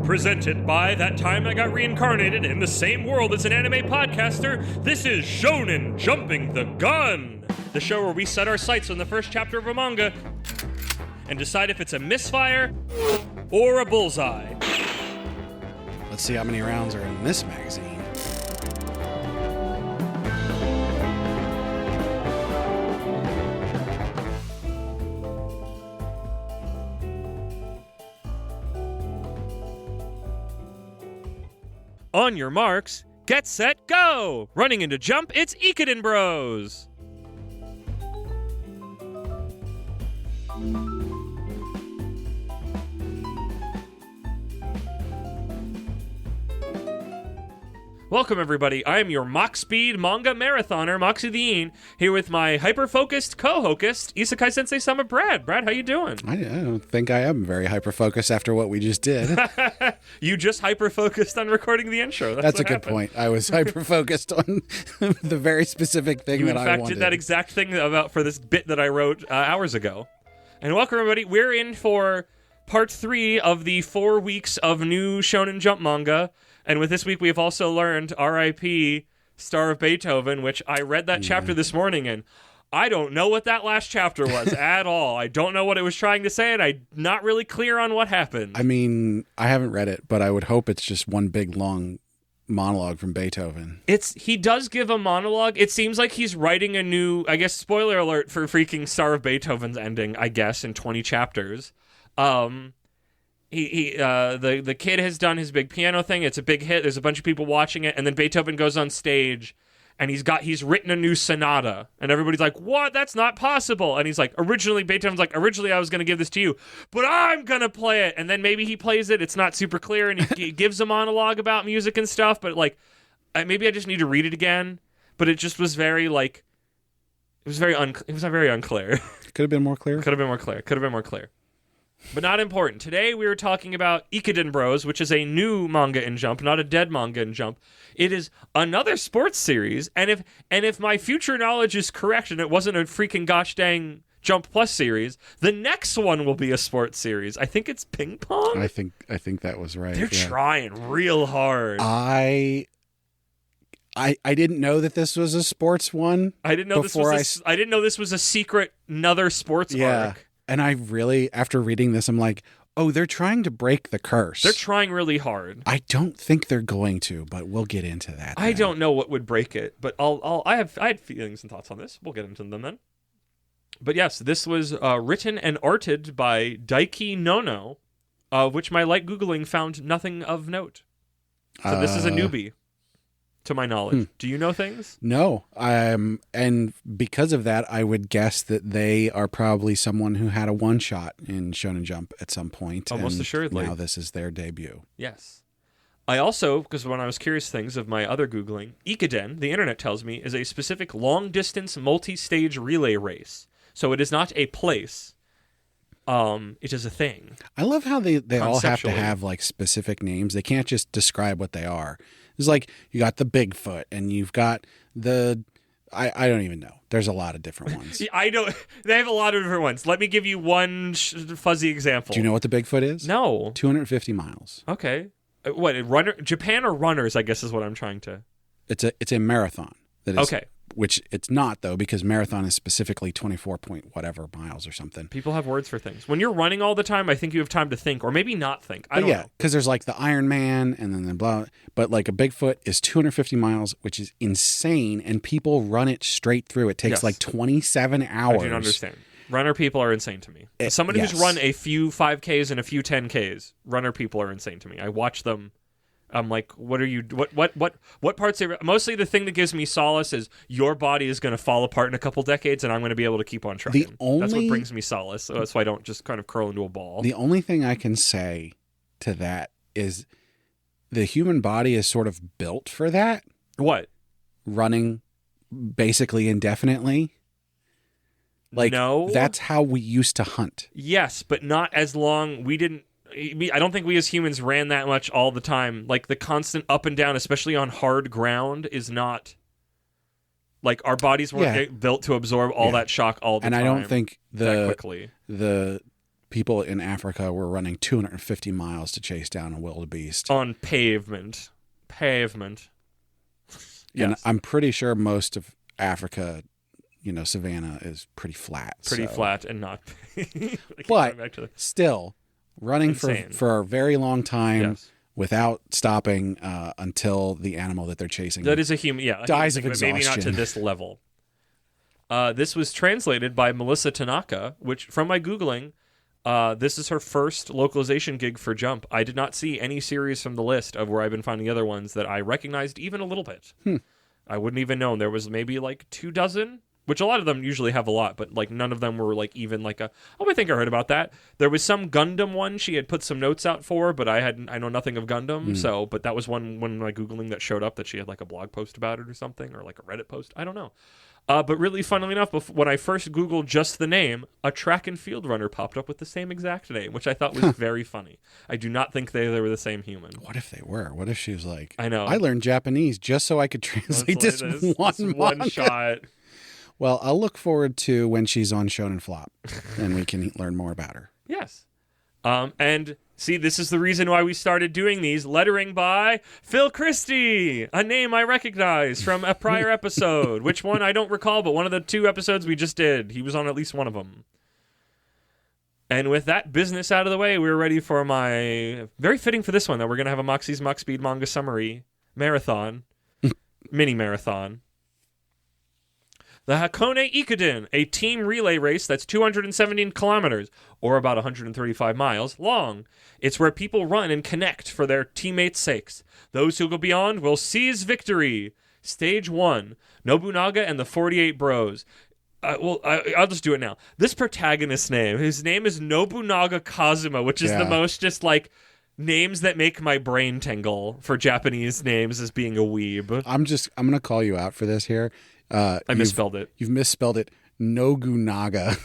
Presented by That Time I Got Reincarnated in the Same World as an Anime Podcaster, this is Shonen Jumping the Gun, the show where we set our sights on the first chapter of a manga and decide if it's a misfire or a bullseye. Let's see how many rounds are in this magazine. On your marks, get set, go! Running into jump, it's Ekiden Bros! Welcome, everybody. I am your Mach Speed manga marathoner, Moxie the Een, here with my hyper-focused co-hocust, Isekai Sensei Sama Brad. Brad, how you doing? I don't think I am very hyper-focused after what we just did. You just hyper-focused on recording the intro. That's a good point. I was hyper-focused on the very specific thing that I wanted. You, in fact, did that exact thing for this bit that I wrote hours ago. And welcome, everybody. We're in for part 3 of the 4 weeks of new Shonen Jump manga. And with this week, we have also learned R.I.P. Star of Beethoven, which I read that chapter this morning, and I don't know what that last chapter was at all. I don't know what it was trying to say, and I'm not really clear on what happened. I mean, I haven't read it, but I would hope it's just one big, long monologue from Beethoven. He does give a monologue. It seems like he's writing a new, I guess, spoiler alert for freaking Star of Beethoven's ending, I guess, in 20 chapters. The kid has done his big piano thing. It's a big hit. There's a bunch of people watching it, and then Beethoven goes on stage, and he's written a new sonata, and everybody's like, "What? That's not possible!" And he's like, Beethoven's like, "Originally, I was going to give this to you, but I'm going to play it." And then maybe he plays it. It's not super clear, and he gives a monologue about music and stuff. But like, maybe I just need to read it again. But it just was very like, it was very unclear. Could have been more clear. Could have been more clear. But not important. Today we were talking about Ekiden Bros, which is a new manga in Jump, not a dead manga in Jump. It is another sports series, and if my future knowledge is correct and it wasn't a freaking gosh dang Jump Plus series, the next one will be a sports series. I think it's ping pong. I think that was right. They're trying real hard. I didn't know that this was a sports one. I didn't know this was a secret another sports arc. And I really, after reading this, I'm like, oh, they're trying to break the curse. They're trying really hard. I don't think they're going to, but we'll get into that. I don't know what would break it, but I had feelings and thoughts on this. We'll get into them then. But yes, this was written and arted by Daiki Nono, which my light Googling found nothing of note. So this is a newbie, to my knowledge. Do you know things? No. And because of that, I would guess that they are probably someone who had a one-shot in Shonen Jump at some point. Almost assuredly. Now this is their debut. Yes. I also, because when I was curious things of my other Googling, Ekiden, the internet tells me, is a specific long-distance multi-stage relay race. So it is not a place. It is a thing. I love how they all have to have like specific names. They can't just describe what they are. It's like you got the Bigfoot and you've got the I don't even know. There's a lot of different ones. I don't. They have a lot of different ones. Let me give you one fuzzy example. Do you know what the Bigfoot is? No. 250 miles. Okay. What, Japan or runners, I guess is what I'm trying to. It's a marathon. That is, okay. Which it's not, though, because marathon is specifically 24 point whatever miles or something. People have words for things. When you're running all the time, I think you have time to think, or maybe not think. I don't know. Because there's like the Iron Man and then the blah. But like a Bigfoot is 250 miles, which is insane, and people run it straight through. It takes like 27 hours. I do not understand. Runner people are insane to me. Somebody who's run a few 5Ks and a few 10Ks, runner people are insane to me. I watch them. I'm like, what are you? What parts? Mostly the thing that gives me solace is your body is going to fall apart in a couple decades, and I'm going to be able to keep on trying. That's what brings me solace. So I don't just kind of curl into a ball. The only thing I can say to that is the human body is sort of built for that. What? Running basically indefinitely. Like, no, that's how we used to hunt. Yes, but not as long. I don't think we as humans ran that much all the time. Like the constant up and down, especially on hard ground, is not like our bodies weren't built to absorb all that shock all the time. And I don't think the people in Africa were running 250 miles to chase down a wildebeest. On pavement. Pavement. And Yes. I'm pretty sure most of Africa, savanna is pretty flat. Pretty flat and not. But still, running Insane. for a very long time Yes. without stopping until the animal that they're chasing That is a human. Yeah, dies of but maybe not to exhaustion. this level. This was translated by Melissa Tanaka, which, from my Googling, this is her first localization gig for Jump. I did not see any series from the list of where I've been finding other ones that I recognized even a little bit. I wouldn't even known. There was maybe like 24, which a lot of them usually have a lot, but like none of them were like even like I think I heard about that. There was some Gundam one she had put some notes out for, but I know nothing of Gundam, but that was one when my Googling that showed up that she had like a blog post about it or something, or like a Reddit post. I don't know. But really, funnily enough, when I first Googled just the name, a track and field runner popped up with the same exact name, which I thought was very funny. I do not think they were the same human. What if they were? What if she was like, I know. I learned Japanese just so I could translate this one manga. Shot. Well, I'll look forward to when she's on Shonen Flop, and we can learn more about her. Yes. And see, this is the reason why we started doing these. Lettering by Phil Christie, a name I recognize from a prior episode. Which one, I don't recall, but one of the 2 episodes we just did. He was on at least one of them. And with that business out of the way, we're ready for my very fitting for this one that we're going to have a Moxie's Mock Speed manga summary marathon, mini marathon. The Hakone Ekiden, a team relay race that's 217 kilometers, or about 135 miles, long. It's where people run and connect for their teammates' sakes. Those who go beyond will seize victory. Stage 1, Nobunaga and the 48 Bros. I'll just do it now. This protagonist's name, his name is Nobunaga Kazuma, which is the most just like names that make my brain tingle for Japanese names as being a weeb. I'm going to call you out for this here. I misspelled it. You've misspelled it. Nobunaga.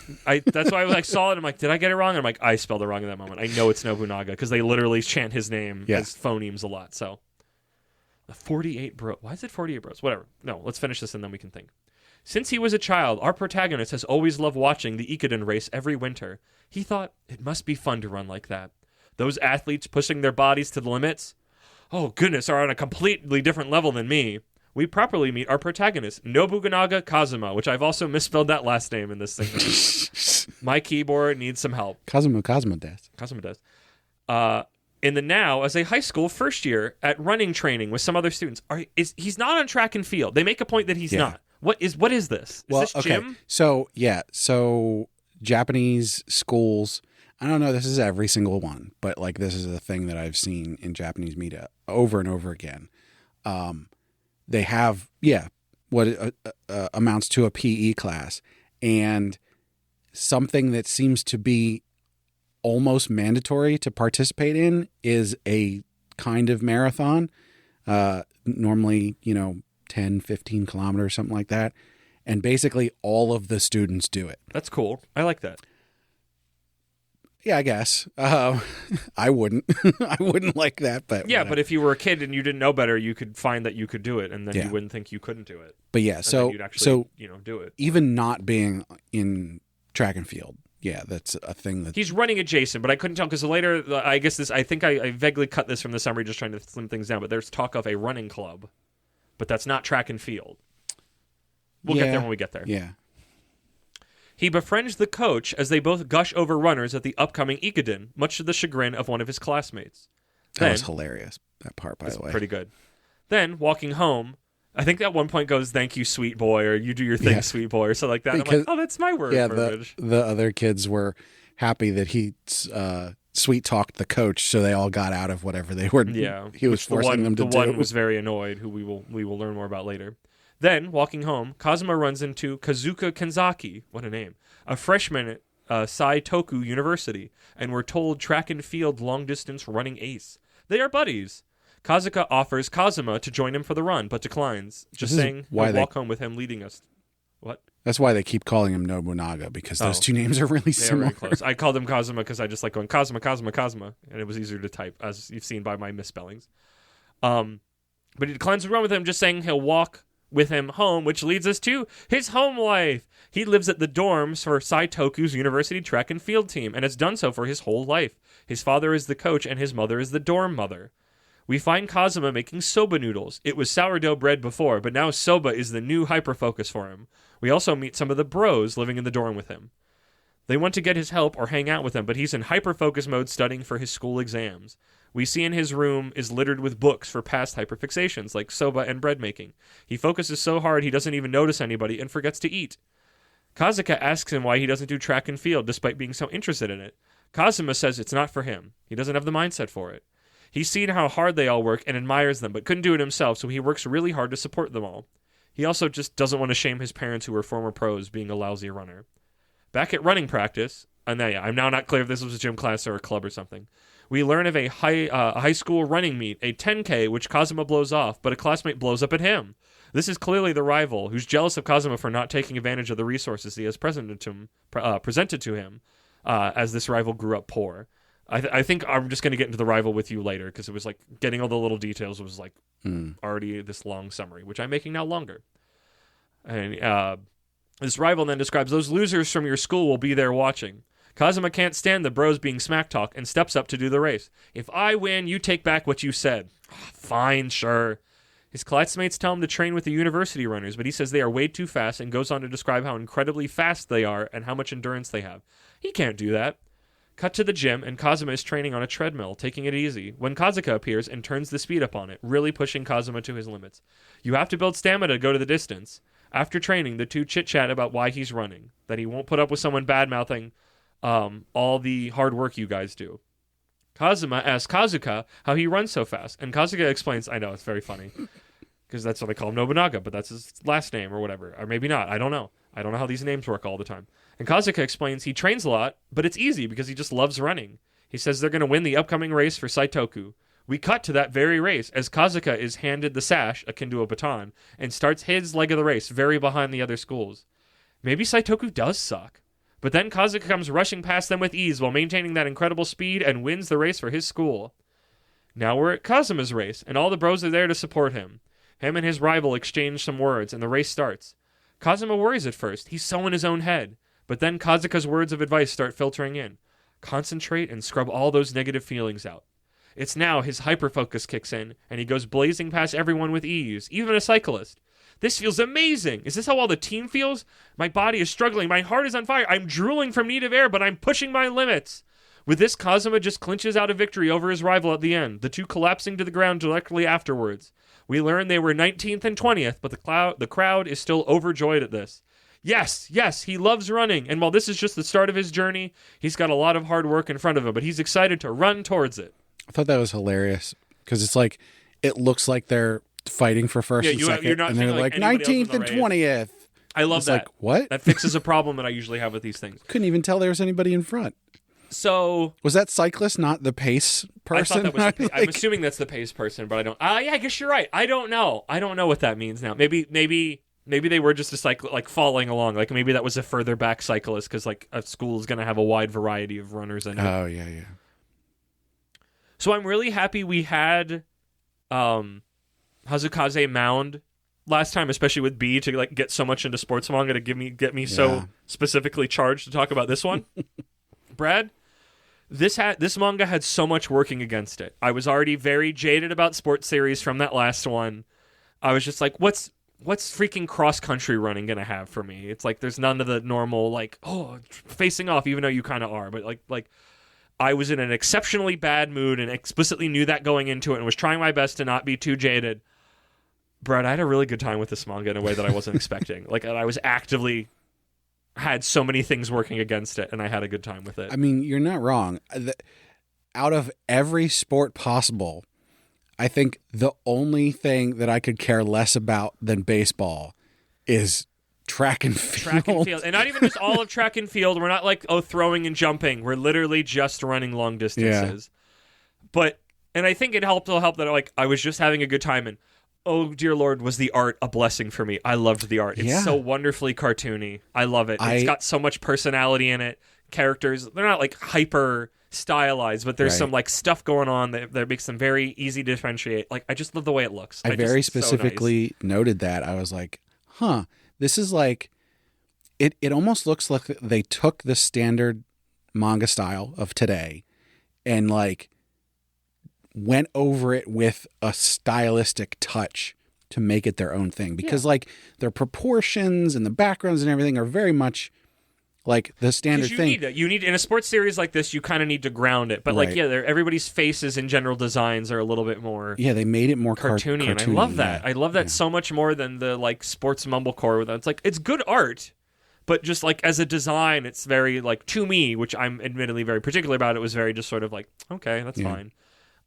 That's why I saw it. I'm like, did I get it wrong? And I'm like, I spelled it wrong in that moment. I know it's Nobunaga because they literally chant his name as phonemes a lot. So, the 48 Bros. Why is it 48 Bros? Whatever. No, let's finish this and then we can think. Since he was a child, our protagonist has always loved watching the Ekiden race every winter. He thought it must be fun to run like that. Those athletes pushing their bodies to the limits, oh goodness, are on a completely different level than me. We properly meet our protagonist, Nobunaga Kazuma, which I've also misspelled that last name in this thing. My keyboard needs some help. Kazuma does. Kazuma does. In the now, as a high school first year at running training with some other students, he's not on track and field. They make a point that he's not. What is this? Is this gym? So Japanese schools, I don't know, this is every single one, but like this is a thing that I've seen in Japanese media over and over again. They have, what amounts to a PE class, and something that seems to be almost mandatory to participate in is a kind of marathon, normally, 10, 15 kilometers, something like that. And basically all of the students do it. That's cool. I like that. Yeah, I guess. I wouldn't. I wouldn't like that, but yeah. But if you were a kid and you didn't know better, you could find that you could do it, and then you wouldn't think you couldn't do it. But yeah, you'd actually, do it. Even not being in track and field, that's a thing that he's running adjacent. But I couldn't tell because later, I guess this. I think I vaguely cut this from the summary, just trying to slim things down. But there's talk of a running club, but that's not track and field. We'll get there when we get there. Yeah. He befriends the coach as they both gush over runners at the upcoming Ekiden, much to the chagrin of one of his classmates. That was hilarious, that part, by the way. Pretty good. Then, walking home, I think at one point goes, "Thank you, sweet boy," or "You do your thing, sweet boy," or something like that. I'm like, oh, that's my word. The other kids were happy that he sweet talked the coach, so they all got out of whatever they were. Yeah, he was forcing them to do. The one was very annoyed, who we will learn more about later. Then, walking home, Kazuma runs into Kazuka Kenzaki, what a name, a freshman at Saitoku University, and we're told track and field long-distance running ace. They are buddies. Kazuka offers Kazuma to join him for the run, but declines, just saying he'll walk home with him leading us. What? That's why they keep calling him Nobunaga, because those two names are really similar. Very close. I called him Kazuma because I just like going Kazuma, Kazuma, Kazuma, and it was easier to type, as you've seen by my misspellings. But he declines to run with him, just saying he'll walk with him home, which leads us to his home life. He lives at the dorms for Saitoku's university track and field team, and has done so for his whole life. His father is the coach, and his mother is the dorm mother. We find Kazuma making soba noodles. It was sourdough bread before, but now soba is the new hyper-focus for him. We also meet some of the bros living in the dorm with him. They want to get his help or hang out with him, but he's in hyper-focus mode studying for his school exams. We see in his room is littered with books for past hyperfixations, like soba and bread making. He focuses so hard he doesn't even notice anybody and forgets to eat. Kazuka asks him why he doesn't do track and field despite being so interested in it. Kazuma says it's not for him. He doesn't have the mindset for it. He's seen how hard they all work and admires them, but couldn't do it himself, so he works really hard to support them all. He also just doesn't want to shame his parents who were former pros being a lousy runner. Back at running practice, and I'm now not clear if this was a gym class or a club or something, we learn of a high school running meet, a 10K, which Kazuma blows off, but a classmate blows up at him. This is clearly the rival, who's jealous of Kazuma for not taking advantage of the resources he has presented to him as this rival grew up poor. I think I'm just going to get into the rival with you later, because it was like getting all the little details was like already this long summary, which I'm making now longer. And this rival then describes those losers from your school will be there watching. Kazuma can't stand the bros being smack talk and steps up to do the race. If I win, you take back what you said. Fine, sure. His classmates tell him to train with the university runners, but he says they are way too fast and goes on to describe how incredibly fast they are and how much endurance they have. He can't do that. Cut to the gym, and Kazuma is training on a treadmill, taking it easy, when Kazuka appears and turns the speed up on it, really pushing Kazuma to his limits. You have to build stamina to go to the distance. After training, the two chit-chat about why he's running, that he won't put up with someone bad-mouthing all the hard work you guys do. Kazuma asks Kazuka how he runs so fast, and Kazuka explains, I know, it's very funny, because that's what I call him, Nobunaga, but that's his last name or whatever, or maybe not, I don't know. I don't know how these names work all the time. And Kazuka explains he trains a lot, but it's easy because he just loves running. He says they're going to win the upcoming race for Saitoku. We cut to that very race as Kazuka is handed the sash, akin to a baton, and starts his leg of the race, very behind the other schools. Maybe Saitoku does suck. But then Kazuka comes rushing past them with ease while maintaining that incredible speed and wins the race for his school. Now we're at Kazuma's race, and all the bros are there to support him. Him and his rival exchange some words, and the race starts. Kazuma worries at first. He's so in his own head. But then Kazuka's words of advice start filtering in. Concentrate and scrub all those negative feelings out. It's now his hyperfocus kicks in, and he goes blazing past everyone with ease, even a cyclist. This feels amazing. Is this how all the team feels? My body is struggling. My heart is on fire. I'm drooling from need of air, but I'm pushing my limits. With this, Kazuma just clinches out a victory over his rival at the end, the two collapsing to the ground directly afterwards. We learn they were 19th and 20th, but the crowd is still overjoyed at this. Yes, he loves running, and while this is just the start of his journey, he's got a lot of hard work in front of him, but he's excited to run towards it. I thought that was hilarious, because it's like, it looks like they're fighting for first and second, and they're like 19th and 20th. I love that. Like, what? That fixes a problem that I usually have with these things. Couldn't even tell there was anybody in front. So was that cyclist not the pace person? I thought that was I'm assuming that's the pace person, but I don't. Yeah, I guess you're right. I don't know what that means now. Maybe they were just a cycle, like falling along. Like maybe that was a further back cyclist, because like a school is going to have a wide variety of runners in it. Oh yeah. So I'm really happy we had Hazukaze Mound last time, especially with B, to like get so much into sports manga to get me so specifically charged to talk about this one. Brad, this manga had so much working against it. I was already very jaded about sports series from that last one. I was just like, what's freaking cross-country running gonna have for me? It's like there's none of the normal, like, facing off, even though you kind of are. But like I was in an exceptionally bad mood and explicitly knew that going into it and was trying my best to not be too jaded. Brad, I had a really good time with this manga in a way that I wasn't expecting. Like, I was actively had so many things working against it, and I had a good time with it. I mean, you're not wrong. Out of every sport possible, I think the only thing that I could care less about than baseball is track and field. Track and field. And not even just all of track and field. We're not like, throwing and jumping. We're literally just running long distances. Yeah. And I think it helped that like I was just having a good time, and oh dear Lord, was the art a blessing for me. I loved the art. It's so wonderfully cartoony. I love it. It's got so much personality in it. Characters, they're not like hyper stylized, but there's Right. some like stuff going on that makes them very easy to differentiate. Like I just love the way it looks. I very specifically noted that. I was like, huh, this is like, it almost looks like they took the standard manga style of today and like went over it with a stylistic touch to make it their own thing, because like their proportions and the backgrounds and everything are very much like the standard thing. You need in a sports series like this, you kind of need to ground it. But like, Right. yeah, everybody's faces and general designs are a little bit more Yeah, they made it more cartoony, and I love that. I love that so much more than the like sports mumblecore. It's like it's good art, but just like as a design, it's very like, to me, which I'm admittedly very particular about. It was very just sort of like, okay, that's fine,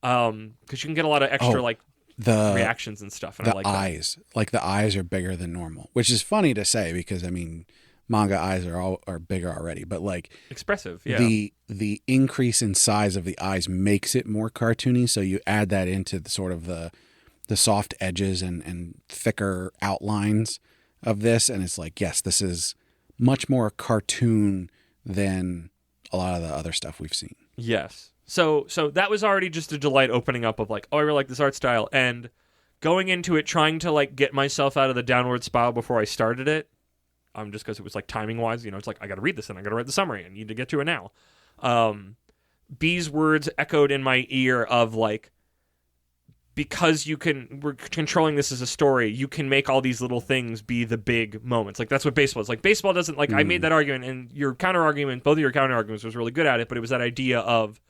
because you can get a lot of extra like the reactions and stuff. And the I like eyes, like the eyes are bigger than normal, which is funny to say because I mean, manga eyes are bigger already, but like expressive. Yeah, the increase in size of the eyes makes it more cartoony. So you add that into the sort of the soft edges and thicker outlines of this, and it's like, yes, this is much more cartoon than a lot of the other stuff we've seen. Yes. So that was already just a delight opening up of like, oh, I really like this art style, and going into it trying to like get myself out of the downward spiral before I started it. Just because it was like timing wise, it's like I got to read this and I got to write the summary. I need to get to it now. B's words echoed in my ear of like, because we're controlling this as a story, you can make all these little things be the big moments. Like that's what baseball is. Like baseball doesn't like. I made that argument, and your counter argument, both of your counter arguments, was really good at it. But it was that idea of,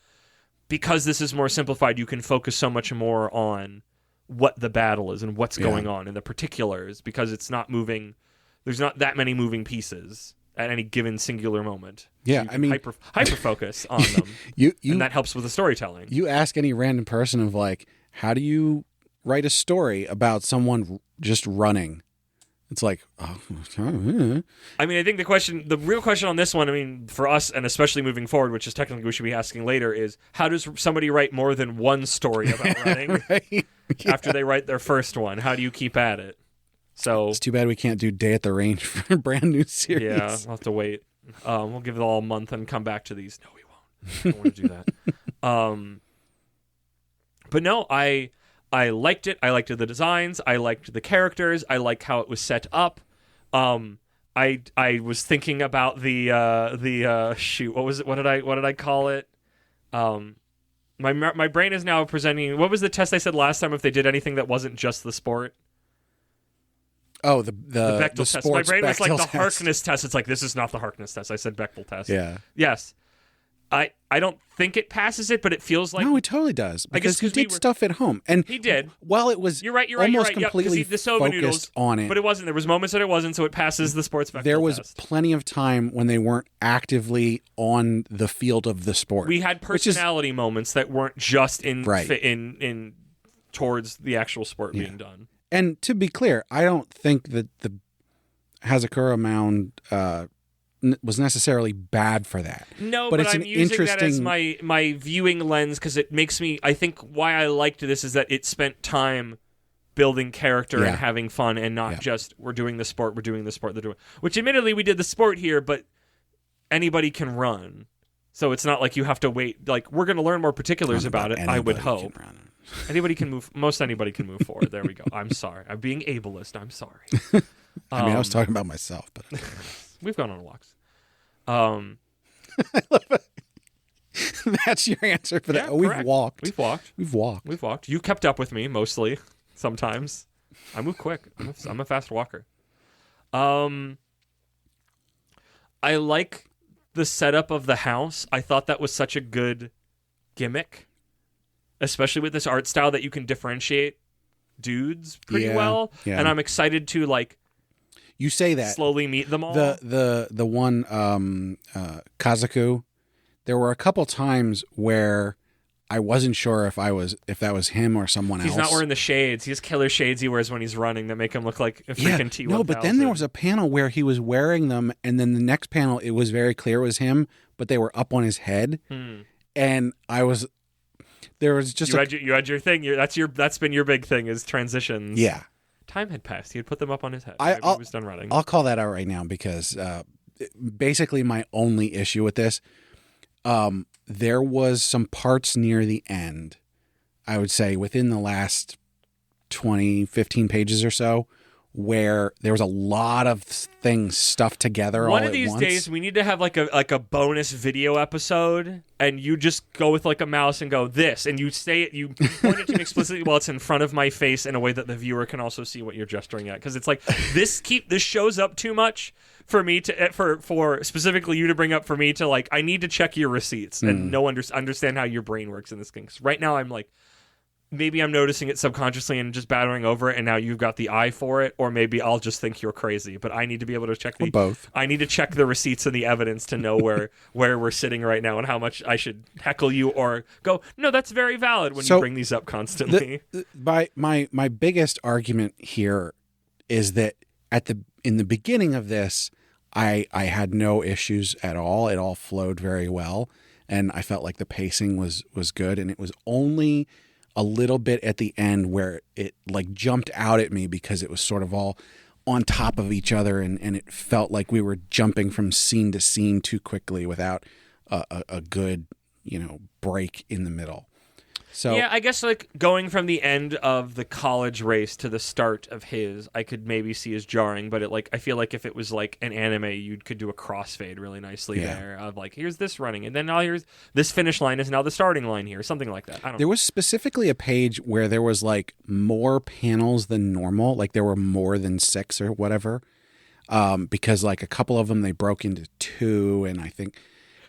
because this is more simplified, you can focus so much more on what the battle is and what's going on in the particulars, because it's not moving. There's not that many moving pieces at any given singular moment. Yeah, so I mean, hyper focus on them. And that helps with the storytelling. You ask any random person of like, how do you write a story about someone just running? It's like, oh. I mean, I think the real question on this one, I mean, for us, and especially moving forward, which is technically we should be asking later, is how does somebody write more than one story about running right? after they write their first one? How do you keep at it? So it's too bad we can't do Day at the Range for a brand new series. Yeah, we'll have to wait. We'll give it all a month and come back to these. No, we won't. I don't want to do that. But no, I liked it. I liked the designs. I liked the characters. I liked how it was set up. I was thinking about the shoot. What was it? What did I call it? My brain is now presenting. What was the test I said last time? If they did anything that wasn't just the sport. Oh, the Bechdel test. My brain was like Bechdel the test. Harkness test. It's like, this is not the Harkness test. I said Bechdel test. Yeah. Yes. I don't think it passes it, but it feels like... No, it totally does. Because he did we were- stuff at home. And He did. while it was You're right. almost Yep, 'cause completely the soba focused noodles, on it, but it wasn't. There was moments that it wasn't, so it passes the sports Bechdel there was test. plenty of time when they weren't actively on the field of the sport. We had personality moments that weren't just in Right. in towards the actual sport being done. And to be clear, I don't think that the Hazakura Mound was necessarily bad for that. No, But but it's I'm an using that as interesting- my viewing lens because it makes me. I think why I liked this is that it spent time building character Yeah. and having fun, and not Yeah. just we're doing the sport. They're doing. Which, admittedly, we did the sport here, but anybody can run, so it's not like you have to wait. Like we're going to learn more particulars about it. I would Anybody hope can run. anybody can move. Most anybody can move forward. There we go. I'm sorry. I'm being ableist. I'm sorry. I mean, I was talking about myself, but We've gone on walks. that's your answer for that. Yeah, Oh, we've correct. walked. We've walked. We've walked. You kept up with me mostly. Sometimes I move quick. I'm a fast walker. I like the setup of the house. I thought that was such a good gimmick, especially with this art style that you can differentiate dudes pretty Yeah, well. yeah. And I'm excited to like You say that. slowly meet them all. The one Kazaku, there were a couple times where I wasn't sure if that was him or someone else. He's not wearing the shades. He has killer shades he wears when he's running that make him look like a freaking T1000. No, but then there was a panel where he was wearing them, and then the next panel it was very clear it was him, but they were up on his head, and there was just you had your thing. That's been your big thing is transitions. yeah. Time had passed. He had put them up on his head. I- Maybe he was done running. I'll call that out right now because basically my only issue with this, There was some parts near the end, I would say within the last 15 pages or so, where there was a lot of things stuffed together all at once. One of these days, we need to have like a bonus video episode, and you just go with like a mouse and go this, and you say it, you point it to me explicitly while it's in front of my face in a way that the viewer can also see what you're gesturing at, because it's like this shows up too much for me to for specifically you to bring up for me to like I need to check your receipts and understand how your brain works in this thing. 'Cause right now I'm like, maybe I'm noticing it subconsciously and just battering over it, and now you've got the eye for it, or maybe I'll just think you're crazy. But I need to be able to check both. I need to check the receipts and the evidence to know where we're sitting right now and how much I should heckle you or go, no, that's very valid when you bring these up constantly. My biggest argument here is that in the beginning of this, I had no issues at all. It all flowed very well, and I felt like the pacing was good, and it was only a little bit at the end where it like jumped out at me because it was sort of all on top of each other, and it felt like we were jumping from scene to scene too quickly without a good, break in the middle. So yeah, I guess like going from the end of the college race to the start of his, I could maybe see as jarring, but I feel like if it was like an anime, you could do a crossfade really nicely there of like, here's this running, and then now here's this finish line is now the starting line here, something like that. I don't know. There was specifically a page where there was like more panels than normal, like there were more than 6 or whatever, because like a couple of them they broke into 2, and I think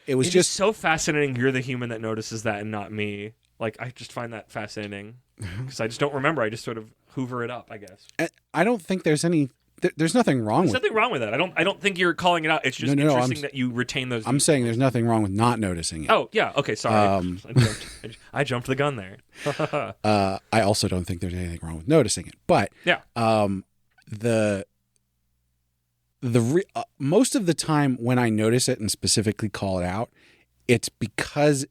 it was just so fascinating. You're the human that notices that and not me. Like, I just find that fascinating because I just don't remember. I just sort of hoover it up, I guess. I don't think there's there's nothing wrong with it. There's nothing wrong with that. I don't think you're calling it out. It's just interesting that you retain those. I'm saying there's nothing wrong with not noticing it. Oh, yeah. Okay, sorry. I jumped the gun there. I also don't think there's anything wrong with noticing it. But yeah. Most of the time when I notice it and specifically call it out, it's because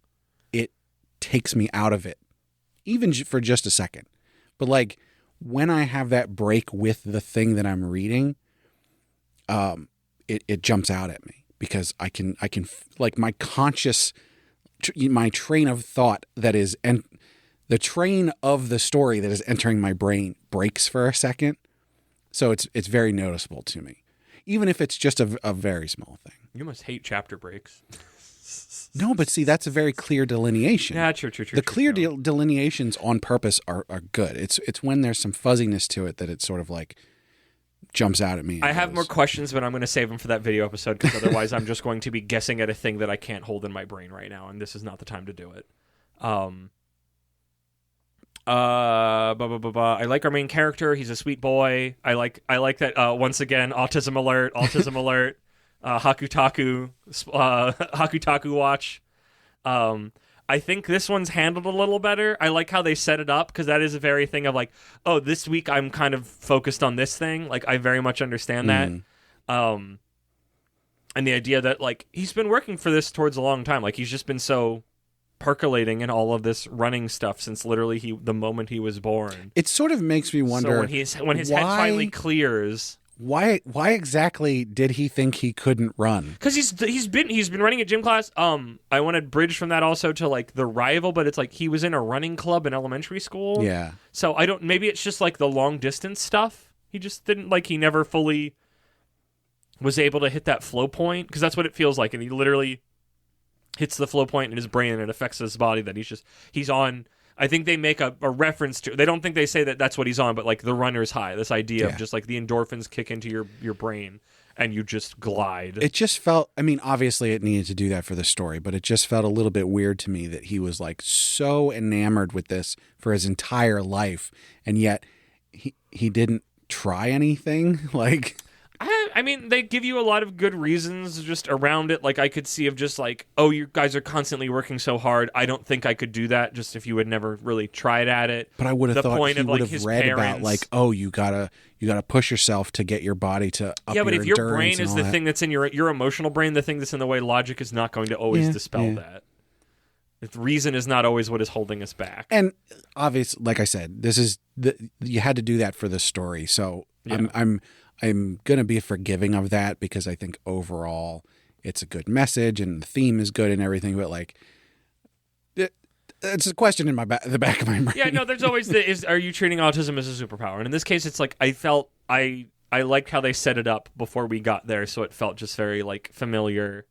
it takes me out of it, even for just a second. But like when I have that break with the thing that I'm reading, it jumps out at me because I can like my train of thought that is, and the train of the story that is entering my brain breaks for a second. So it's very noticeable to me, even if it's just a very small thing. You must hate chapter breaks. No, but see, that's a very clear delineation. Yeah, true. The clear delineations on purpose are good. It's when there's some fuzziness to it that it sort of like jumps out at me. I have more questions, but I'm going to save them for that video episode because otherwise I'm just going to be guessing at a thing that I can't hold in my brain right now, and this is not the time to do it. I like our main character. He's a sweet boy. I like that. Once again, autism alert. Hakutaku watch. I think this one's handled a little better. I like how they set it up because that is a very thing of like, oh, this week I'm kind of focused on this thing. Like I very much understand that. And the idea that like he's been working for this towards a long time. Like he's just been so percolating in all of this running stuff since literally the moment he was born. It sort of makes me wonder when his head finally clears. Why exactly did he think he couldn't run? Because he's been running a gym class. I want to bridge from that also to like the rival, but it's like he was in a running club in elementary school. Yeah. So maybe it's just like the long distance stuff. He just didn't he never fully was able to hit that flow point because that's what it feels like, and he literally hits the flow point in his brain and it affects his body that he's on. I think they make a reference to, they don't think they say that that's what he's on, but like the runner's high, this idea of just like the endorphins kick into your brain and you just glide. It just felt, I mean, obviously it needed to do that for the story, but it just felt a little bit weird to me that he was like so enamored with this for his entire life. And yet he didn't try anything. Like, I mean, they give you a lot of good reasons just around it. Like, I could see of just like, oh, you guys are constantly working so hard. I don't think I could do that just if you had never really tried at it. But I would have thought he would have read about like, oh, you gotta push yourself to get your body to up your endurance. Yeah, but if your brain is the thing that's in your emotional brain, the thing that's in the way, logic is not going to always dispel that. Reason is not always what is holding us back. And obviously, like I said, you had to do that for the story. So yeah. I'm going to be forgiving of that because I think overall it's a good message and the theme is good and everything, but like it's a question in the back of my brain. Yeah, no, there's always are you treating autism as a superpower? And in this case, it's like I liked how they set it up before we got there, so it felt just very like familiar.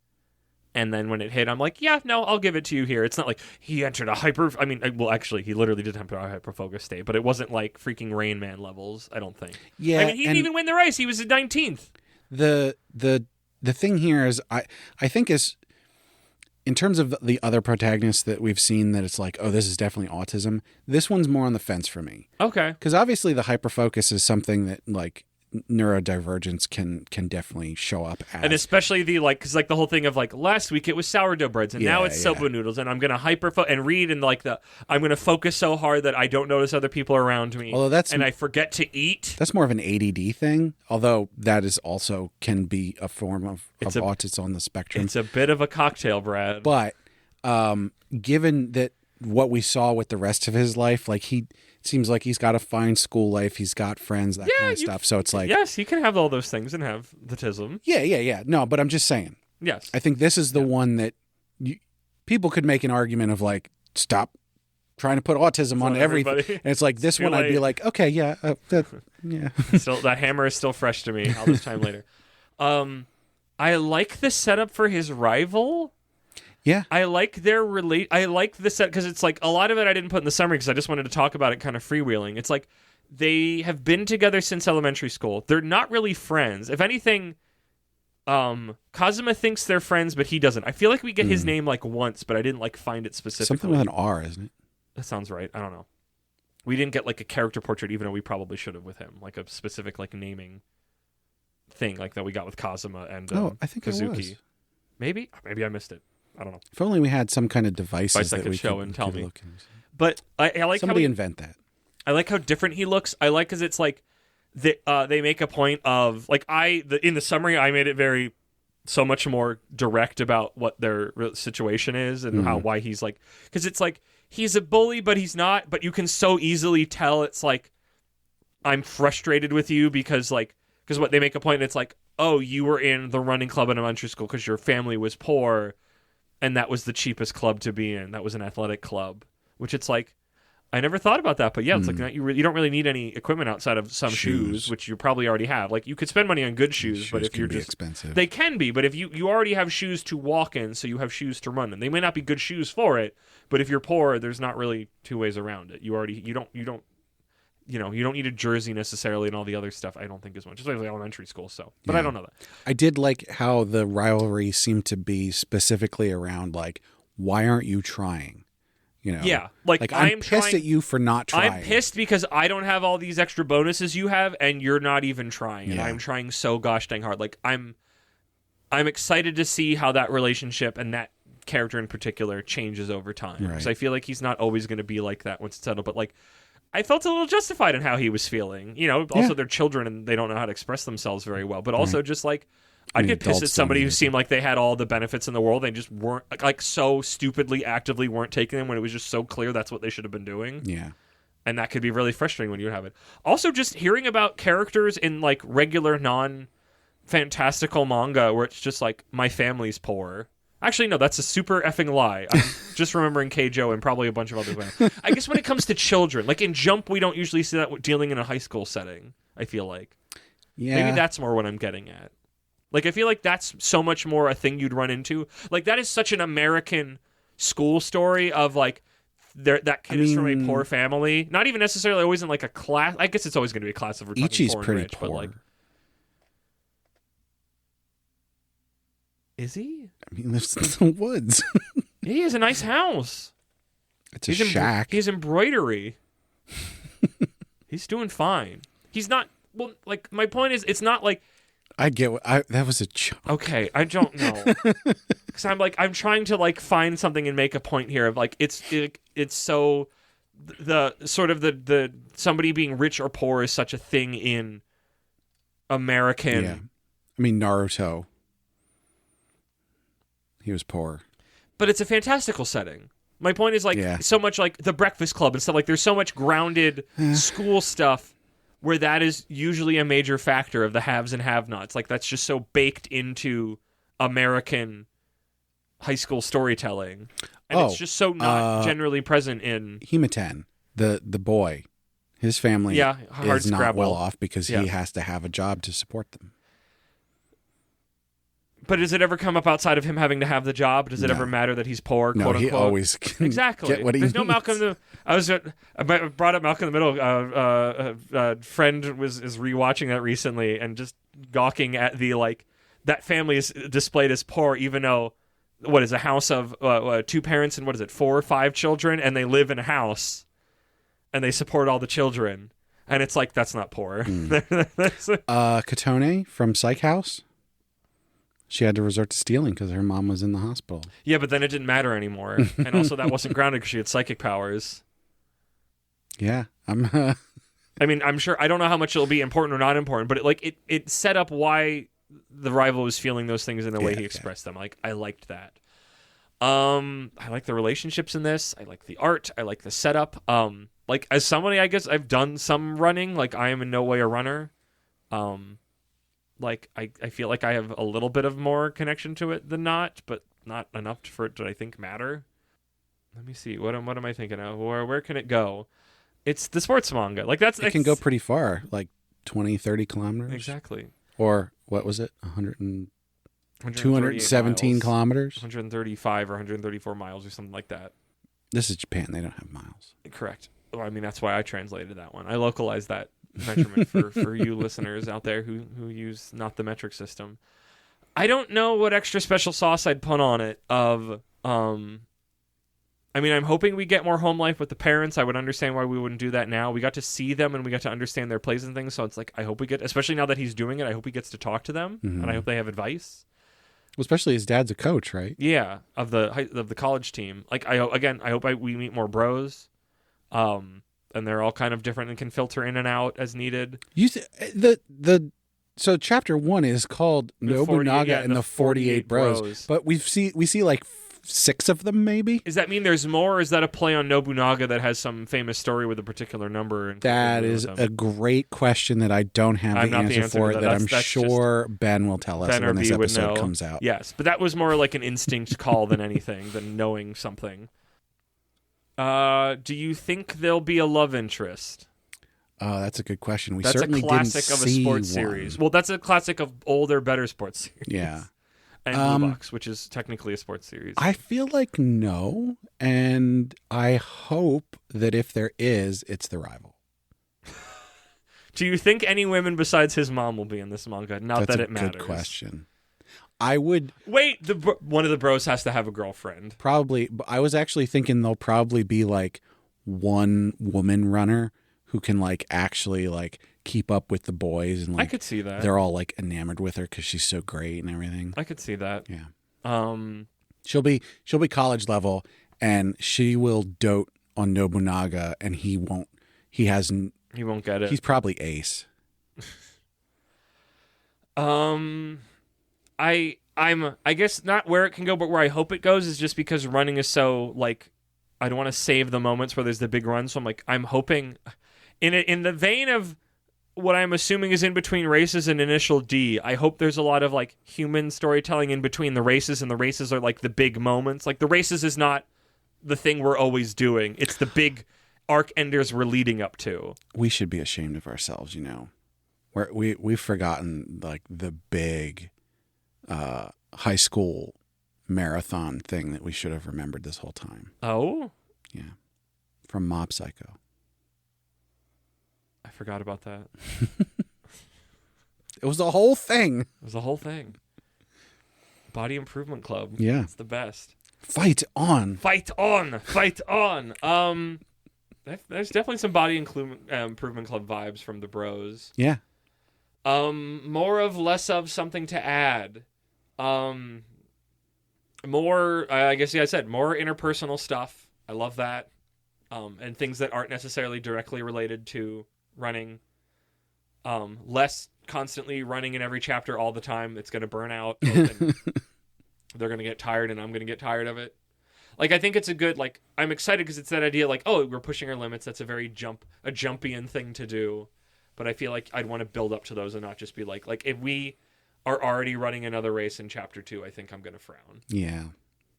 And then when it hit, I'm like, yeah, no, I'll give it to you here. It's not like he entered a actually, he literally did enter a hyper-focus state, but it wasn't like freaking Rain Man levels, I don't think. Yeah, I mean, he didn't even win the race. He was at 19th. The thing here is, I think is, in terms of the other protagonists that we've seen, that it's like, oh, this is definitely autism. This one's more on the fence for me. Okay. Because obviously the hyperfocus is something that like neurodivergence can definitely show up as. And especially because like the whole thing of like last week it was sourdough breads and now it's soba noodles and I'm going to and read and like I'm going to focus so hard that I don't notice other people around me. And I forget to eat. That's more of an ADD thing, although that is also can be a form of autism on the spectrum. It's a bit of a cocktail, Brad. But given that what we saw with the rest of his life, like he seems like he's got a fine school life, he's got friends, that kind of stuff. So it's like, yes, he can have all those things and have the tism. Yeah. No, but I'm just saying. Yes, I think this is the one that people could make an argument of like, stop trying to put autism on everything. And it's like this one, I'd be like, okay, yeah. Still, that hammer is still fresh to me all this time later. I like the setup for his rival. Yeah. I like I like the set because it's like a lot of it I didn't put in the summary because I just wanted to talk about it kind of freewheeling. It's like they have been together since elementary school. They're not really friends. If anything, Kazuma thinks they're friends, but he doesn't. I feel like we get his name like once, but I didn't like find it specifically. Something with an R, isn't it? That sounds right. I don't know. We didn't get like a character portrait, even though we probably should have with him, like a specific like naming thing like that we got with Kazuma and I think Kazuki. It was. Maybe I missed it. I don't know. If only we had some kind of devices that we show could, and tell me. Look and but I like somebody invent that. I like how different he looks. I like because it's like they make a point of like in the summary I made it very so much more direct about what their situation is and why he's like, because it's like he's a bully but he's not, but you can so easily tell it's like I'm frustrated with you because what they make a point, it's like, oh, you were in the running club in elementary school because your family was poor and that was the cheapest club to be in. That was an athletic club, which it's like, I never thought about that, but yeah, it's like you don't really need any equipment outside of some shoes, which you probably already have. Like you could spend money on good shoes, but if you're just expensive, they can be. But if you already have shoes to walk in, so you have shoes to run in. They may not be good shoes for it, but if you're poor, there's not really two ways around it. You don't need a jersey necessarily and all the other stuff. I don't think as much, especially elementary school. So, but I don't know that. I did like how the rivalry seemed to be specifically around like, why aren't you trying? You know, yeah, like I'm pissed at you for not trying. I'm pissed because I don't have all these extra bonuses you have, and you're not even trying. And I'm trying so gosh dang hard. Like I'm excited to see how that relationship and that character in particular changes over time. Because I feel like he's not always going to be like that once it's settled. But like, I felt a little justified in how he was feeling. You know, also they're children and they don't know how to express themselves very well. But also just like, I'd get pissed at somebody who seemed like they had all the benefits in the world. They just weren't, like, so stupidly, actively weren't taking them when it was just so clear that's what they should have been doing. Yeah. And that could be really frustrating when you have it. Also, just hearing about characters in, like, regular, non-fantastical manga where it's just like, my family's poor. Actually, no, that's a super effing lie. I'm just remembering Keijo and probably a bunch of other women. I guess when it comes to children, like in Jump, we don't usually see that dealing in a high school setting, I feel like. Yeah. Maybe that's more what I'm getting at. Like, I feel like that's so much more a thing you'd run into. Like, that is such an American school story of, like, that kid is from a poor family. Not even necessarily always in, like, a class. I guess it's always going to be a class if we're talking Ichi's poor and pretty rich, poor. but, like... Is he? I mean, he lives in the woods. He has a nice house. It's a shack. He's embroidery. He's doing fine. He's not... Well, like, my point is, it's not like... I get what that was a joke. Okay, I don't know. Because I'm trying to like find something and make a point here of like it's so the sort of the somebody being rich or poor is such a thing in American. Yeah. I mean Naruto. He was poor. But it's a fantastical setting. My point is like so much like the Breakfast Club and stuff, like there's so much grounded school stuff where that is usually a major factor of the haves and have-nots. Like, that's just so baked into American high school storytelling. And it's just so not generally present in... Himiten, the boy, his family is not well off because he has to have a job to support them. But does it ever come up outside of him having to have the job? Does it ever matter that he's poor, quote unquote? He always can exactly. Get what he There's needs. No Malcolm. I brought up Malcolm in the Middle. A friend is rewatching that recently and just gawking at the that family is displayed as poor, even though what is a house of 2 parents and 4 or 5 children, and they live in a house and they support all the children, and it's like that's not poor. Katone from Psych House. She had to resort to stealing because her mom was in the hospital. Yeah, but then it didn't matter anymore. And also that wasn't grounded because she had psychic powers. Yeah. I mean, I'm sure, I don't know how much it'll be important or not important, but it set up why the rival was feeling those things in the way he expressed them. I liked that. I like the relationships in this. I like the art. I like the setup. As somebody, I guess I've done some running. I am in no way a runner. I feel like I have a little bit of more connection to it than not, but not enough for it to, I think, matter. Let me see. What am I thinking of? Where can it go? It's the sports manga. It can go pretty far, 20, 30 kilometers. Exactly. Or what was it? 217 miles, kilometers? 135 or 134 miles or something like that. This is Japan. They don't have miles. Correct. Well, I mean, that's why I translated that one. I localized that measurement for you listeners out there who use not the metric system. I don't know what extra special sauce I'd put on it I mean, I'm hoping we get more home life with the parents. I would understand why we wouldn't do that now. We got to see them and we got to understand their plays and things, so it's I hope we get, especially now that he's doing it, I hope he gets to talk to them, and I hope they have advice. Well, especially his dad's a coach, right? Yeah, of the college team. I hope we meet more bros. And they're all kind of different and can filter in and out as needed. So chapter 1 is called Nobunaga and the 48 Bros. But we see 6 of them, maybe. Does that mean there's more, or is that a play on Nobunaga that has some famous story with a particular number? That is a great question that I don't have the answer for. That I'm sure Ben will tell us when this episode comes out. Yes, but that was more like an instinct call than anything, than knowing something. Do you think there'll be a love interest? Oh, that's a good question. That's certainly a classic didn't of a sports series. Well, that's a classic of older, better sports series. Yeah. And Blue Box, which is technically a sports series. I feel like no, and I hope that if there is, it's the rival. Do you think any women besides his mom will be in this manga? Not that it matters. That's a good question. I would... Wait, one of the bros has to have a girlfriend. Probably. I was actually thinking there'll probably be one woman runner who can actually keep up with the boys, and I could see that. They're all enamored with her because she's so great and everything. I could see that. Yeah. She'll be college level, and she will dote on Nobunaga, and he won't. He won't get it. He's probably ace. I guess not where it can go, but where I hope it goes is just because running is so I don't want to save the moments where there's the big run, so I'm hoping in the vein of what I'm assuming is in between races and Initial D. I hope there's a lot of human storytelling in between the races, and the races are the big moments. The races is not the thing we're always doing. It's the big arc enders we're leading up to. We should be ashamed of ourselves, we've forgotten the big high school marathon thing that we should have remembered this whole time. Oh? Yeah. From Mob Psycho. I forgot about that. It was the whole thing. It was the whole thing. Body Improvement Club. Yeah. It's the best. Fight on. Fight on. Fight on. There's definitely some Body Improvement Club vibes from the bros. Yeah. More of, less of, something to add. More, I guess, I said, more interpersonal stuff. I love that. And things that aren't necessarily directly related to running. Less constantly running in every chapter all the time. It's going to burn out. And they're going to get tired, and I'm going to get tired of it. I think it's a good, I'm excited because it's that idea, oh, we're pushing our limits. That's a very jumpian thing to do. But I feel like I'd want to build up to those and not just be if we are already running another race in chapter 2, I think I'm going to frown. Yeah.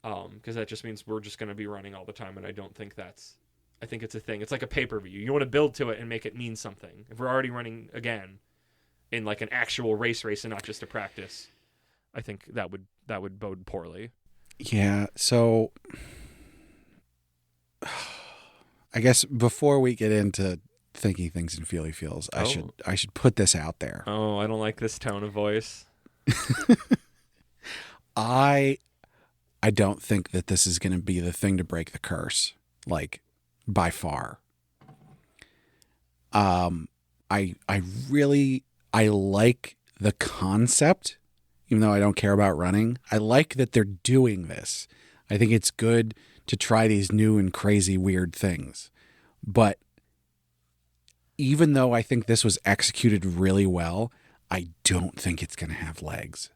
Because that just means we're just going to be running all the time, and I don't think that's... I think it's a thing. It's like a pay-per-view. You want to build to it and make it mean something. If we're already running again in like an actual race and not just a practice, I think that would bode poorly. Yeah, so I guess before we get into thinking things and feely feels, I should put this out there. Oh, I don't like this tone of voice. I don't think that this is going to be the thing to break the curse, like by far. I like the concept, even though I don't care about running. I like that they're doing this. I think it's good to try these new and crazy weird things. But even though I think this was executed really well, I don't think it's going to have legs.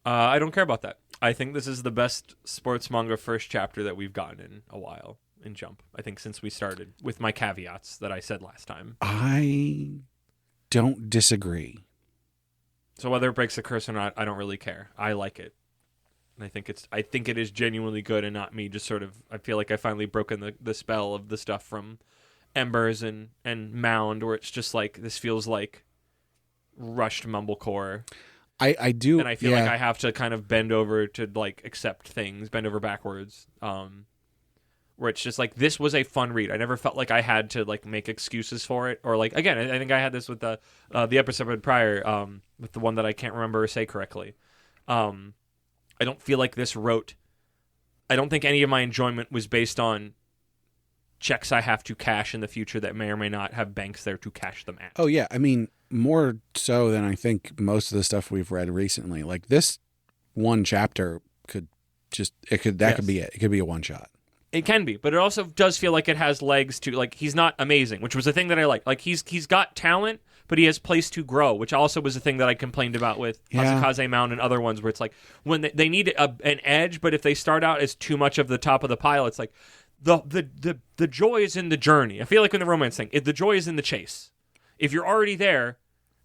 I don't care about that. I think this is the best sports manga first chapter that we've gotten in a while in Jump. I think since we started, with my caveats that I said last time. I don't disagree. So whether it breaks the curse or not, I don't really care. I like it. And I think it is genuinely good and not me just sort of... I feel like I finally broken the spell of the stuff from Embers and Mound, where it's just like, this feels like rushed mumblecore. I do, and I feel like I have to kind of bend over to like accept things, bend over backwards. Where it's just like, this was a fun read. I never felt like I had to like make excuses for it, or like, again, I think I had this with the episode prior, with the one that I can't remember or say correctly. I don't feel like this wrote. I don't think any of my enjoyment was based on checks I have to cash in the future that may or may not have banks there to cash them at. Oh yeah, I mean, more so than I think most of the stuff we've read recently. Like this one chapter could be it. It could be a one shot. It can be, but it also does feel like it has legs to, like, he's not amazing, which was the thing that I liked. Like, he's got talent, but he has place to grow, which also was the thing that I complained about with Asakaze Mound and other ones, where it's like, when they need an edge, but if they start out as too much of the top of the pile, it's like, the joy is in the journey. I feel like in the romance thing, the joy is in the chase. If you're already there,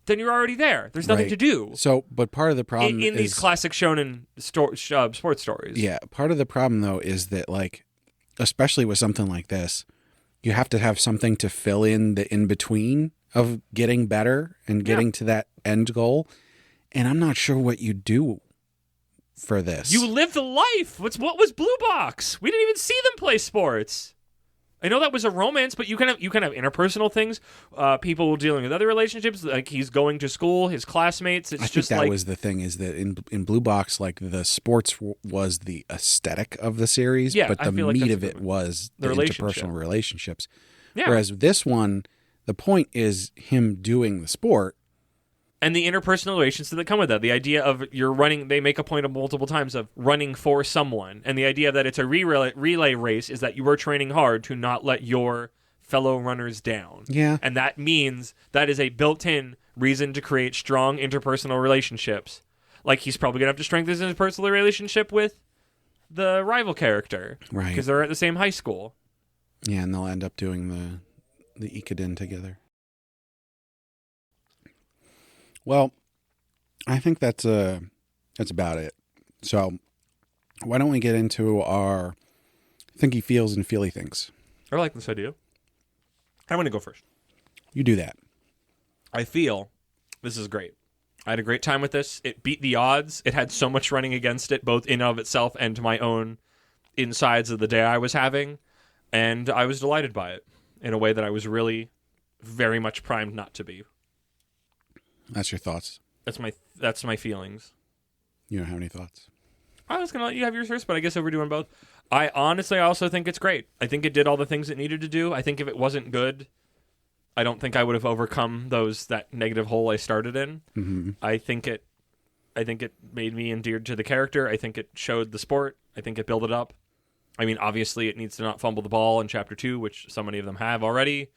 then you're already there. There's nothing to do. So, but part of the problem in these classic shonen sports stories. Yeah, part of the problem, though, is that, like, especially with something like this, you have to have something to fill in the in-between of getting better and getting to that end goal. And I'm not sure what you do for this. You live the life. What was Blue Box? We didn't even see them play sports. I know that was a romance, but you can have interpersonal things. People dealing with other relationships, like he's going to school, his classmates. It's just that was the thing, is that in Blue Box, like, the sports was the aesthetic of the series, but the meat of it was the interpersonal relationships. Yeah. Whereas this one, the point is him doing the sport. And the interpersonal relations that come with that. The idea of you're running, they make a point of multiple times of running for someone. And the idea that it's a relay race is that you are training hard to not let your fellow runners down. Yeah. And that means that is a built-in reason to create strong interpersonal relationships. Like, he's probably going to have to strengthen his interpersonal relationship with the rival character. Right. Because they're at the same high school. Yeah, and they'll end up doing the Ekiden together. Well, I think that's about it. So why don't we get into our thinky feels and feely things? I like this idea. I'm going to go first. You do that. I feel this is great. I had a great time with this. It beat the odds. It had so much running against it, both in of itself and to my own insides of the day I was having. And I was delighted by it in a way that I was really very much primed not to be. That's your thoughts. That's my feelings. You don't have any thoughts? I was going to let you have yours first, but I guess if we're doing both. I honestly also think it's great. I think it did all the things it needed to do. I think if it wasn't good, I don't think I would have overcome that negative hole I started in. Mm-hmm. I think it made me endeared to the character. I think it showed the sport. I think it built it up. I mean, obviously it needs to not fumble the ball in chapter 2, which so many of them have already.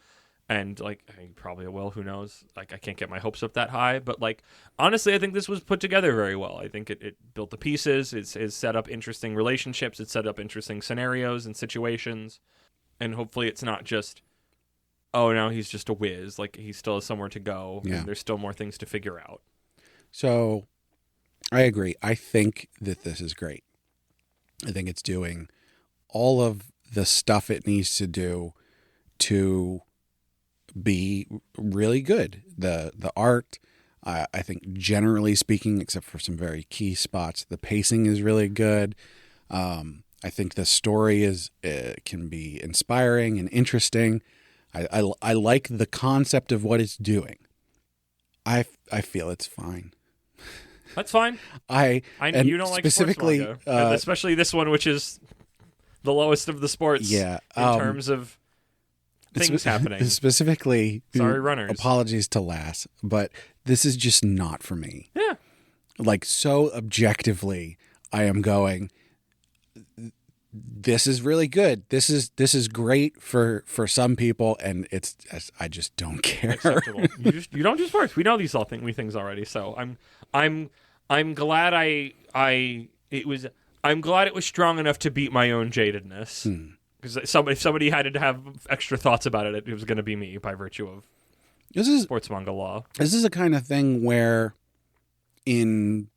And, like, I think probably will, who knows? Like, I can't get my hopes up that high. But, like, honestly, I think this was put together very well. I think it built the pieces. It's set up interesting relationships. It set up interesting scenarios and situations. And hopefully it's not just, oh, now he's just a whiz. Like, he still has somewhere to go. Yeah. And there's still more things to figure out. So, I agree. I think that this is great. I think it's doing all of the stuff it needs to do to be really good. The art, I think generally speaking, except for some very key spots, the pacing is really good. I think the story can be inspiring and interesting. I like the concept of what it's doing. I feel it's fine. That's fine. You don't like specifically, sports manga, especially this one, which is the lowest of the sports. Yeah, in terms of things happening. Specifically, sorry, runners. Apologies to Lass, but this is just not for me. Yeah, like so objectively, I am going. This is really good. This is great for some people, and I just don't care. Acceptable. You don't do sports. We know these things already. So I'm glad I'm glad it was strong enough to beat my own jadedness. Because if somebody had to have extra thoughts about it, it was going to be me by virtue of sports manga law. This is a kind of thing where in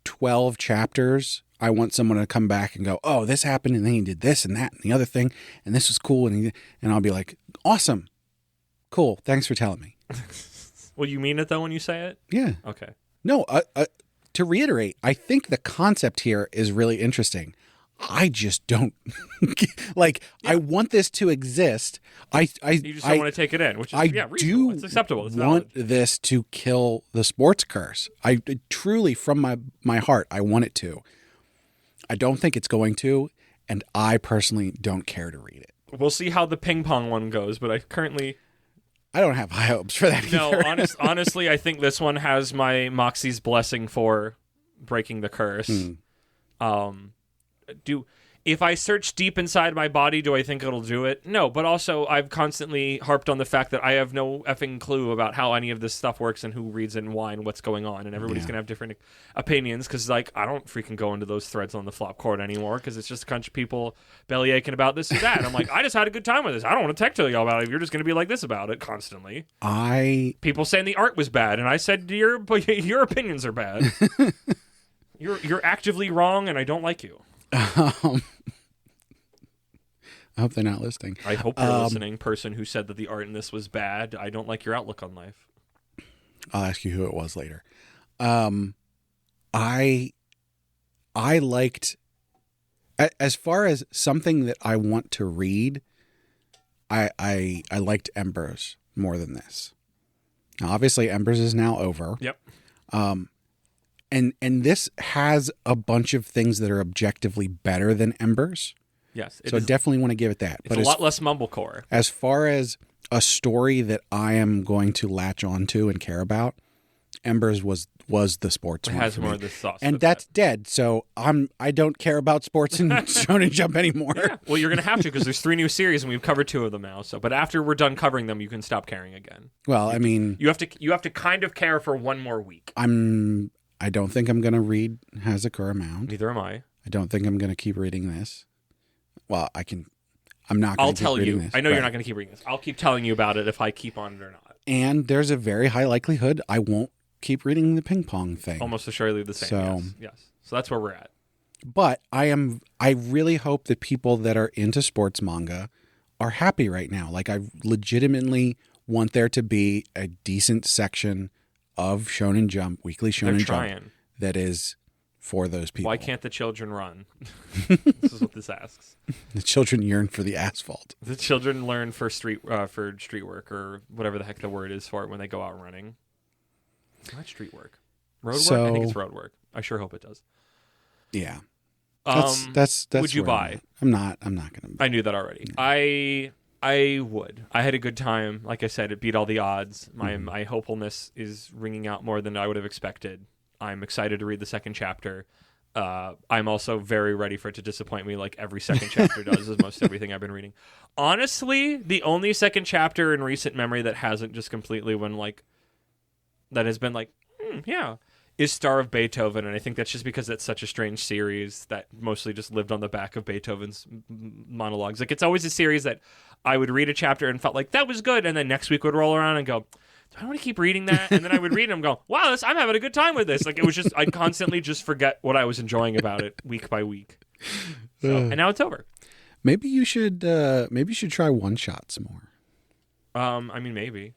12 chapters, I want someone to come back and go, oh, this happened, and then he did this and that and the other thing, and this was cool, and I'll be like, awesome, cool, thanks for telling me. Well, you mean it, though, when you say it? Yeah. Okay. No, to reiterate, I think the concept here is really interesting. I just don't like. Yeah. I want this to exist. You just don't want to take it in, which is reasonable. It's acceptable. It's want valid. this to kill the sports curse. I truly, from my heart, I want it to. I don't think it's going to, and I personally don't care to read it. We'll see how the ping pong one goes, but I don't have high hopes for that either. No, honestly, I think this one has my Moxie's blessing for breaking the curse. If I search deep inside my body, do I think it'll do it? No, but also I've constantly harped on the fact that I have no effing clue about how any of this stuff works and who reads it and why and what's going on, and everybody's going to have different opinions because, like, I don't freaking go into those threads on the flop court anymore because it's just a bunch of people belly aching about this and that. I'm like, I just had a good time with this. I don't want to tell y'all about it if you're just going to be like this about it constantly. People saying the art was bad, and I said, your opinions are bad. You're actively wrong, and I don't like you. I hope they're not listening. I hope you're listening, person who said that the art in this was bad. I don't like your outlook on life. I'll ask you who it was later. I liked, as far as something that I want to read, I liked Embers more than this. Now, obviously, Embers is now over. Yep. And this has a bunch of things that are objectively better than Embers. Yes. So I definitely want to give it that. It's a lot less mumblecore. As far as a story that I am going to latch onto and care about, Embers was the sports one. It has for more me. of the sauce. And that's dead. So I don't care about sports and Shonen Jump anymore. Yeah. Well, you're going to have to because there's 3 new series and we've covered 2 of them now. So, but after we're done covering them, you can stop caring again. Well, I mean, you have to kind of care for 1 more week. I don't think I'm going to read Hazakura Mound. Neither am I. I don't think I'm going to keep reading this. Well, I'm not going to keep reading this. I know you're not going to keep reading this. I'll keep telling you about it if I keep on it or not. And there's a very high likelihood I won't keep reading the ping pong thing. Almost assuredly the same. So, yes. So that's where we're at. But I really hope that people that are into sports manga are happy right now. Like, I legitimately want there to be a decent section of Shonen Jump, weekly Shonen Jump, that is for those people. Why can't the children run? This is what this asks. The children yearn for the asphalt. The children learn for street work or whatever the heck the word is for it when they go out running. Not street work. Road work? I think it's road work. I sure hope it does. Yeah. That's would you buy? I'm not going to. I knew that already. Yeah. I would. I had a good time. Like I said, it beat all the odds. My hopefulness is ringing out more than I would have expected. I'm excited to read the second chapter. I'm also very ready for it to disappoint me like every second chapter does, as most everything I've been reading. Honestly, the only second chapter in recent memory that hasn't just completely that has been is Star of Beethoven, and I think that's just because it's such a strange series that mostly just lived on the back of Beethoven's monologues. Like, it's always a series that I would read a chapter and felt like that was good, and then next week would roll around and go, I want to keep reading that, and then I would read it and go, wow, I'm having a good time with this. Like, it was just, I'd constantly just forget what I was enjoying about it week by week. So, and now it's over. Maybe you should try one shots more. I mean, maybe.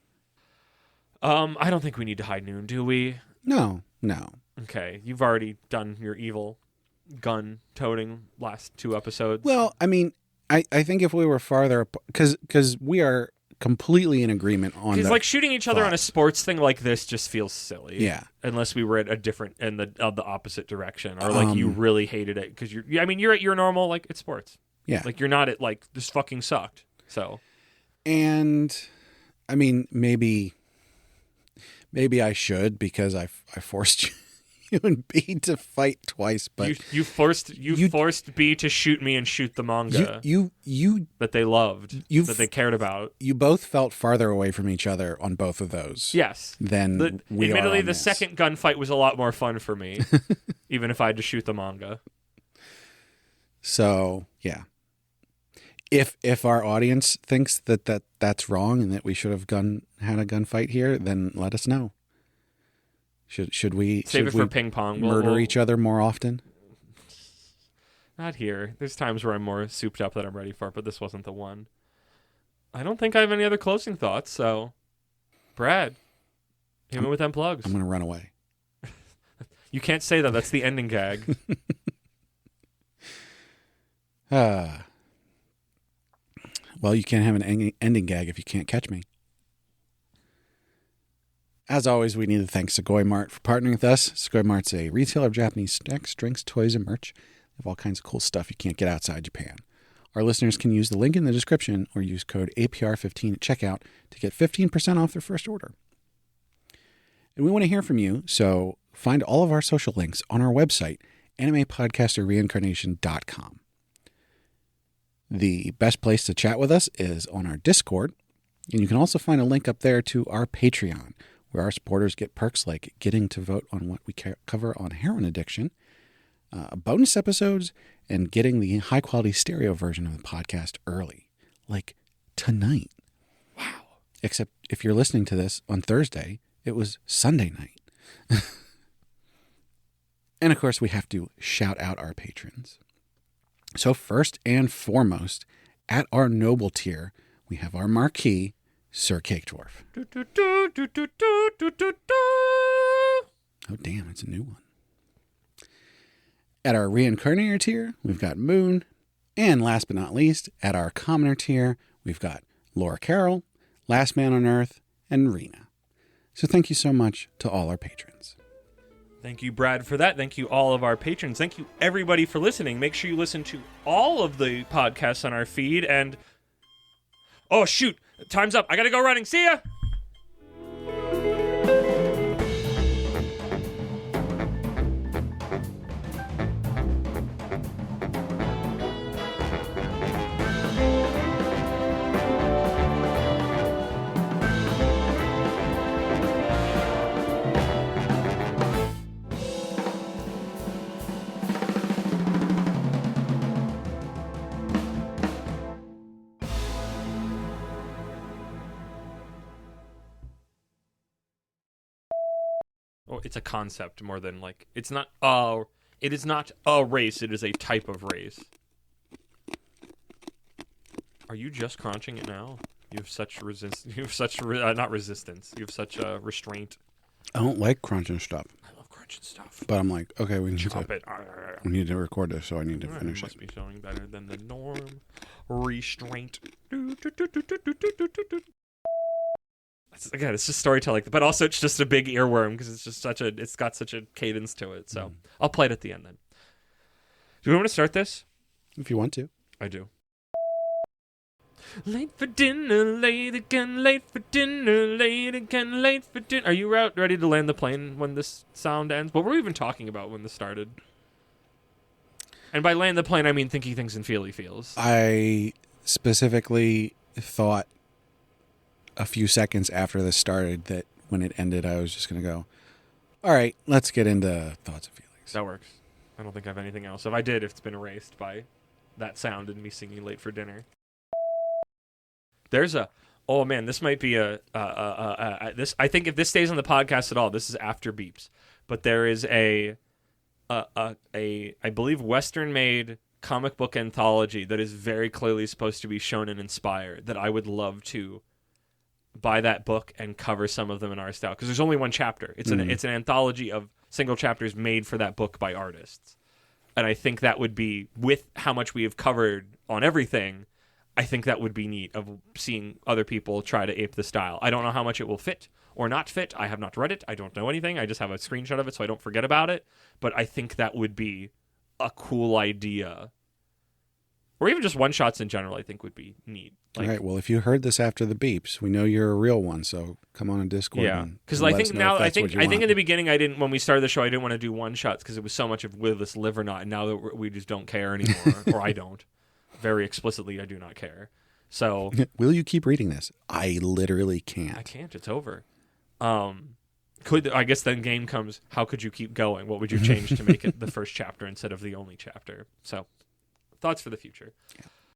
I don't think we need to high noon, do we? No. Okay, you've already done your evil gun toting last 2 episodes. Well, I mean, I think if we were farther, because we are completely in agreement on. Because like shooting each other on a sports thing like this just feels silly. Yeah. Unless we were at a different the opposite direction, or like you really hated it because you're at your normal, like, it's sports. Yeah. Like, you're not at like, this fucking sucked. So. And I mean, maybe I should, because I forced you and B to fight twice, but you forced B to shoot me and shoot the manga you that they loved, that they cared about. You both felt farther away from each other on both of those. Yes. Than we are admittedly, on the this. second gunfight was a lot more fun for me, even if I had to shoot the manga. So yeah. If our audience thinks that's wrong and that we should have had a gunfight here, then let us know. Should we save it for ping pong? Murder each other more often? Not here. There's times where I'm more souped up that I'm ready for, but this wasn't the one. I don't think I have any other closing thoughts. So, Brad, hit me with them plugs. I'm gonna run away. You can't say that. That's the ending gag. Well, you can't have an ending gag if you can't catch me. As always, we need to thank Sugoi Mart for partnering with us. Sugoi Mart's a retailer of Japanese snacks, drinks, toys, and merch. They have all kinds of cool stuff you can't get outside Japan. Our listeners can use the link in the description or use code APR15 at checkout to get 15% off their first order. And we want to hear from you, so find all of our social links on our website, animepodcasterreincarnation.com. The best place to chat with us is on our Discord, and you can also find a link up there to our Patreon, where our supporters get perks like getting to vote on what we cover on heroin addiction, bonus episodes, and getting the high-quality stereo version of the podcast early, like tonight. Wow. Except if you're listening to this on Thursday, it was Sunday night. And, of course, we have to shout out our patrons. So first and foremost, at our noble tier, we have our marquee, Sir Cake Dwarf. Oh, damn, it's a new one. At our reincarnator tier, we've got Moon. And last but not least, at our commoner tier, we've got Laura Carroll, Last Man on Earth, and Rena. So thank you so much to all our patrons. Thank you, Brad, for that. Thank you, all of our patrons. Thank you, everybody, for listening. Make sure you listen to all of the podcasts on our feed. And, oh, shoot, time's up. I got to go running. See ya. It's a concept more than like it is not a race, it is a type of race. Are you just crunching it now? You have such not resistance. You have such restraint. I don't like crunching stuff. I love crunching stuff. But I'm like, okay, we need to record this, so I need to finish it. Must be showing better than the norm. Restraint. Again, it's just storytelling, but also it's just a big earworm because it's got such a cadence to it. So I'll play it at the end then. Do we want to start this? If you want to. I do. Late for dinner, late again, late for dinner, late again, late for dinner. Are you ready to land the plane when this sound ends? What were we even talking about when this started? And by land the plane, I mean thinky things and feely feels. I specifically thought a few seconds after this started that when it ended, I was just going to go, all right, let's get into thoughts and feelings. That works. I don't think I have anything else. If I did, it's been erased by that sound and me singing late for dinner. There's a Oh man, this might be this. I think if this stays on the podcast at all, this is after beeps. But there is a I believe Western made comic book anthology that is very clearly supposed to be shonen inspired. That I would love to buy that book and cover some of them in our style, because there's only one chapter. It's an anthology of single chapters made for that book by artists, and I think that would be, with how much we have covered on everything, I think that would be neat, of seeing other people try to ape the style. I don't know how much it will fit or not fit. I have not read it. I don't know anything. I just have a screenshot of it so I don't forget about it. But I think that would be a cool idea. Or even just one-shots in general, I think would be neat. All right. Well, if you heard this after the beeps, we know you're a real one. So come on in Discord. Yeah, because I think now, I think in the beginning, I didn't. When we started the show, I didn't want to do one-shots because it was so much of will this live or not. And now that we just don't care anymore, or I don't. Very explicitly, I do not care. So, will you keep reading this? I literally can't. I can't. It's over. I guess then game comes. How could you keep going? What would you change to make it the first chapter instead of the only chapter? So, thoughts for the future. Yeah.